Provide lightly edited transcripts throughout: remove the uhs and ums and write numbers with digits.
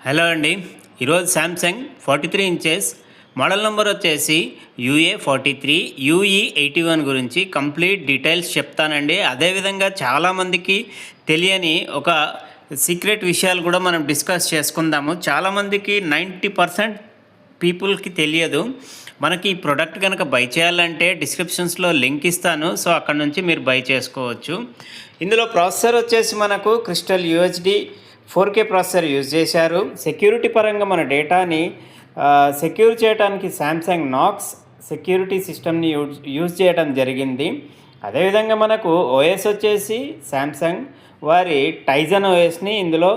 Hello అండి. ఈరోజు Samsung 43 inches model number వచ్చేసి UA43 UE81 గురించి కంప్లీట్ డీటెయిల్స్ చెప్తానండి. అదేవిధంగా చాలామందికి తెలియని ఒక సీక్రెట్ విషయాలు కూడా మనం డిస్కస్ చేసుకుందాము. చాలామందికి 90% పీపుల్కి తెలియదు. మనకి ఈ ప్రోడక్ట్ కనుక బై చేయాలంటే డిస్క్రిప్షన్స్లో లింక్ ఇస్తాను, సో అక్కడ నుంచి మీరు బై చేసుకోవచ్చు. ఇందులో ప్రాసెసర్ వచ్చేసి మనకు crystal UHD 4K processor use చేశారు. సెక్యూరిటీ పరంగా మన డేటాని సెక్యూర్ చేయడానికి శాంసంగ్ నాక్స్ సెక్యూరిటీ సిస్టమ్ని యూజ్ చేయడం జరిగింది. అదేవిధంగా మనకు ఓఎస్ వచ్చేసి శాంసంగ్ వారి టైజన్ ఓఎస్ని ఇందులో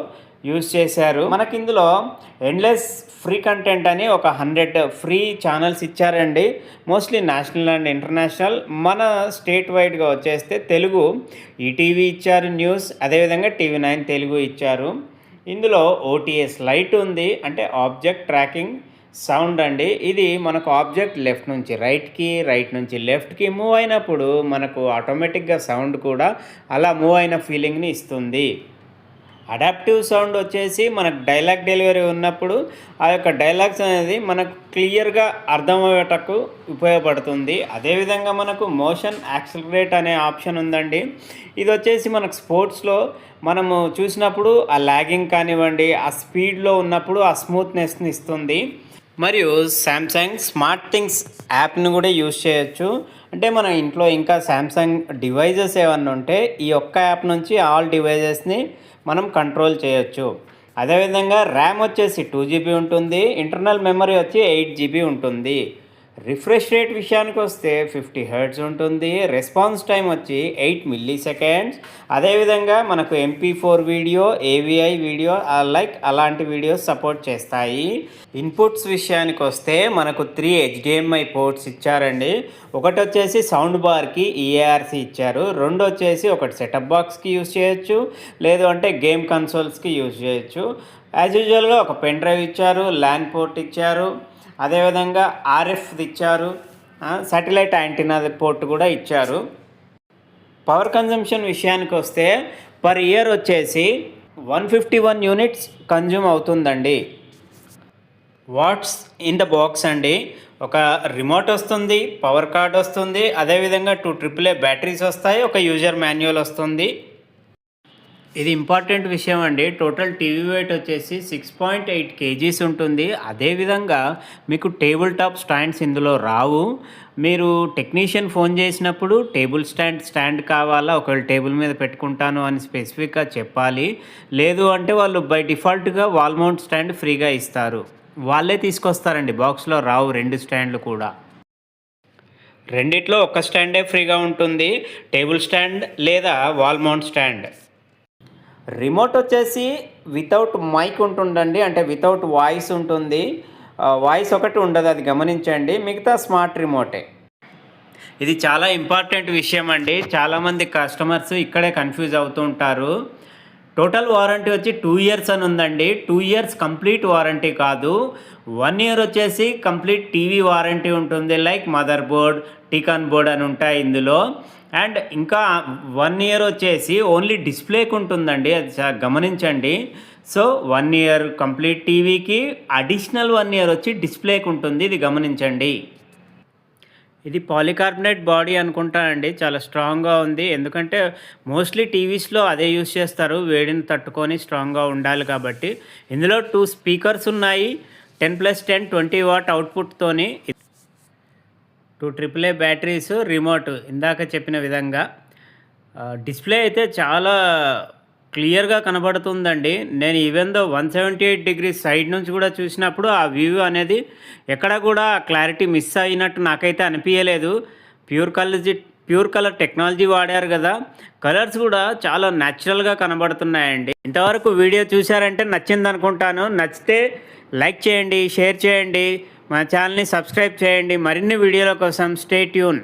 యూజ్ చేశారు. మనకి ఇందులో ఎండ్లెస్ ఫ్రీ కంటెంట్ అని ఒక 100 ఫ్రీ ఛానల్స్ ఇచ్చారండి. Mostly national and international. మన స్టేట్ వైడ్గా వచ్చేస్తే తెలుగు ఈటీవీ ఇచ్చారు న్యూస్, అదేవిధంగా TV9 తెలుగు ఇచ్చారు. ఇందులో OTS లైట్ ఉంది, అంటే ఆబ్జెక్ట్ ట్రాకింగ్ సౌండ్ అండి. ఇది మనకు ఆబ్జెక్ట్ లెఫ్ట్ నుంచి రైట్కి, రైట్ నుంచి లెఫ్ట్కి మూవ్ అయినప్పుడు మనకు ఆటోమేటిక్గా సౌండ్ కూడా అలా మూవ్ అయిన ఫీలింగ్ని ఇస్తుంది. అడాప్టివ్ సౌండ్ వచ్చేసి మనకు డైలాగ్ డెలివరీ ఉన్నప్పుడు ఆ యొక్క డైలాగ్స్ అనేది మనకు క్లియర్గా అర్థమయ్యేటకు ఉపయోగపడుతుంది. అదేవిధంగా మనకు మోషన్ యాక్సిలరేట్ అనే ఆప్షన్ ఉందండి. ఇది వచ్చేసి మనకు స్పోర్ట్స్లో మనము చూసినప్పుడు ఆ లాగింగ్ కానివ్వండి, ఆ స్పీడ్లో ఉన్నప్పుడు ఆ స్మూత్నెస్ని ఇస్తుంది. మరియు శాంసంగ్ స్మార్ట్ థింగ్స్ యాప్ని కూడా యూజ్ చేయొచ్చు. అంటే మన ఇంట్లో ఇంకా శాంసంగ్ డివైజెస్ ఏమన్నా ఉంటే ఈ ఒక్క యాప్ నుంచి ఆల్ డివైజెస్ని మనం కంట్రోల్ చేయొచ్చు. అదేవిధంగా ర్యామ్ వచ్చేసి 2GB ఉంటుంది, ఇంటర్నల్ మెమరీ వచ్చి 8GB ఉంటుంది. రిఫ్రెష్ రేట్ విషయానికి వస్తే 50 Hz ఉంటుంది. రెస్పాన్స్ టైం వచ్చి 8 milliseconds. అదేవిధంగా మనకు MP4 వీడియో, AVI వీడియో అలాంటి వీడియోస్ సపోర్ట్ చేస్తాయి. ఇన్పుట్స్ విషయానికి వస్తే మనకు 3 HDMI పోర్ట్స్ ఇచ్చారండి. ఒకటి వచ్చేసి సౌండ్ బార్కి EARC ఇచ్చారు, రెండు వచ్చేసి ఒకటి సెటప్ బాక్స్కి యూజ్ చేయొచ్చు, లేదు అంటే గేమ్ కన్సోల్స్కి యూజ్ చేయొచ్చు. యాజ్ యూజువల్గా ఒక పెన్ డ్రైవ్ ఇచ్చారు, ల్యాన్ పోర్ట్ ఇచ్చారు, అదేవిధంగా RF ఇచ్చారు, శాటిలైట్ యాంటీనా పోర్ట్ కూడా ఇచ్చారు. పవర్ కన్జంప్షన్ విషయానికి వస్తే పర్ ఇయర్ వచ్చేసి 151 యూనిట్స్ కన్జ్యూమ్ అవుతుందండి. వాట్స్ ఇన్ ద బాక్స్ అండి. ఒక రిమోట్ వస్తుంది, పవర్ కార్డ్ వస్తుంది, అదేవిధంగా 2 AAA బ్యాటరీస్ వస్తాయి, ఒక యూజర్ మాన్యువల్ వస్తుంది. ఇది ఇంపార్టెంట్ విషయం అండి. టోటల్ టీవీ వెయిట్ వచ్చేసి 6.8 kgs ఉంటుంది. అదేవిధంగా మీకు టేబుల్ టాప్ స్టాండ్స్ ఇందులో రావు. మీరు టెక్నీషియన్ ఫోన్ చేసినప్పుడు టేబుల్ స్టాండ్ కావాలా, ఒకవేళ టేబుల్ మీద పెట్టుకుంటాను అని స్పెసిఫిక్గా చెప్పాలి. లేదు అంటే వాళ్ళు బై డిఫాల్ట్గా వాల్ మౌంట్ స్టాండ్ ఫ్రీగా ఇస్తారు, వాళ్ళే తీసుకొస్తారండి. బాక్స్లో రావు 2 స్టాండ్లు కూడా. రెండిట్లో ఒక స్టాండే ఫ్రీగా ఉంటుంది, టేబుల్ స్టాండ్ లేదా వాల్ మౌంట్ స్టాండ్. రిమోట్ వచ్చేసి వితౌట్ మైక్ ఉంటుందండి, అంటే వితౌట్ వాయిస్ ఉంటుంది. వాయిస్ ఒకటి ఉండదు, అది గమనించండి. మిగతా స్మార్ట్ రిమోటే. ఇది చాలా ఇంపార్టెంట్ విషయం అండి. చాలామంది కస్టమర్స్ ఇక్కడే కన్ఫ్యూజ్ అవుతూ ఉంటారు. టోటల్ వారంటీ వచ్చి 2 years అని ఉందండి. 2 years కంప్లీట్ వారంటీ కాదు. 1 year వచ్చేసి కంప్లీట్ టీవీ వారంటీ ఉంటుంది, లైక్ మదర్ బోర్డ్, టీకాన్ బోర్డ్ అని ఉంటాయి ఇందులో. అండ్ ఇంకా 1 year వచ్చేసి ఓన్లీ డిస్ప్లేకి ఉంటుందండి, అది గమనించండి. సో 1 year కంప్లీట్ టీవీకి, అడిషనల్ 1 year వచ్చి డిస్ప్లేకి ఉంటుంది, ఇది గమనించండి. ఇది పాలికార్బనేట్ బాడీ అనుకుంటానండి, చాలా స్ట్రాంగ్గా ఉంది. ఎందుకంటే మోస్ట్లీ టీవీస్లో అదే యూజ్ చేస్తారు, వేడిని తట్టుకొని స్ట్రాంగ్గా ఉండాలి కాబట్టి. ఇందులో 2 స్పీకర్స్ ఉన్నాయి, 10+10 20 watt అవుట్పుట్తోని. 2 AAA బ్యాటరీస్, రిమోట్ ఇందాక చెప్పిన విధంగా. డిస్ప్లే అయితే చాలా క్లియర్గా కనబడుతుందండి. నేను ఈవెన్ దో 178 degrees సైడ్ నుంచి కూడా చూసినప్పుడు ఆ వ్యూ అనేది ఎక్కడ కూడా క్లారిటీ మిస్ అయినట్టు నాకైతే అనిపించలేదు. ప్యూర్ కలర్ టెక్నాలజీ వాడారు కదా, కలర్స్ కూడా చాలా న్యాచురల్గా కనబడుతున్నాయండి. ఇంతవరకు వీడియో చూసారంటే నచ్చింది అనుకుంటాను. నచ్చితే లైక్ చేయండి, షేర్ చేయండి, మా ఛానల్ని సబ్స్క్రైబ్ చేయండి. మరిన్ని వీడియోల కోసం స్టే ట్యూన్.